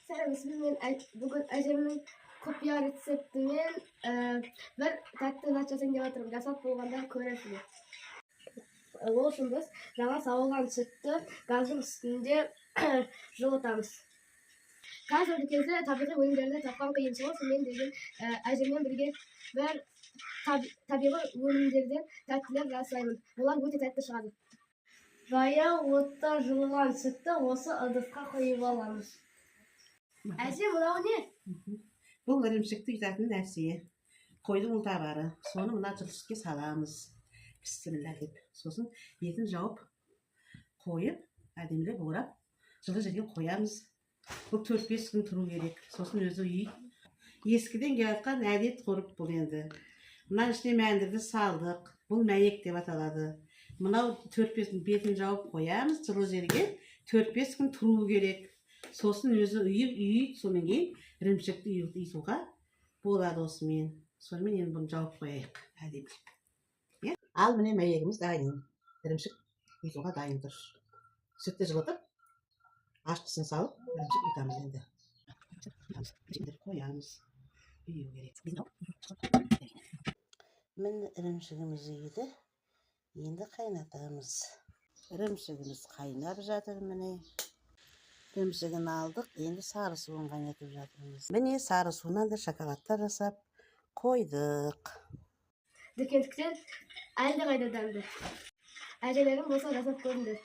Selam ismim bugün Ecem'in kopya reseptimin bir tatlı açasın diye oturup gasap bolğanda köresiniz. Oluşumuz жаңа сауылған сүтті газдың үстінде жылытамыз. Қазіргі кезде табиғи өнімдерді тапқан қиын соғыс мен деген әжеммен бірге бір табиғи өнімдерден тәттілер жасаймын. Олар өте тәтті шығады. Баяу отта жылыған сүтті осы ыдысқа құйып аламыз. Әже, мынау не? Бұл ірімшікті ұйтатын нәрсе. Қойдың ұлтабары. Соны мына жылышыққа саламыз. Бісміллә деп. Сосын бетін жауып, қойып, әдемілеп орап, жылы жерге қоямыз. Бұл 4-5 күн тұру керек. Сосын өзі үйіп. Ескіден келатқан әдет ғұрып бұл енді. Мына ішіне мәндірді салдық. Бұл мәйек деп аталады. Мынау 4-5 күн бетін жауып қоямыз. Жылы жерге 4-5 күн тұру керек. Сосын өзі үйіп, сонымен кейін ірімшікті ұйтуға болады осымен. Сонымен енді бұны жауып қояйық. Әдемілеп. Ал міне мәйегіміз дайын. Ірімшік ұйтуға дайын тұр. Сүтті жылытып, ашқысын салып, ірімшік ұйтамыз енді. Қоямыз. Үйу керек. Міне ірімшігіміз үйді. Енді қайнатамыз. Ірімшігіміз қайнап жатыр міне. Ірімшігін алдық, енді сары суын қайнатып жатырмыз. Міне сары суынан да шоколадтар жасап қойдық. Дүкендіктен әлде қайда дәмді. Әжелерім болса жасап көріңдер.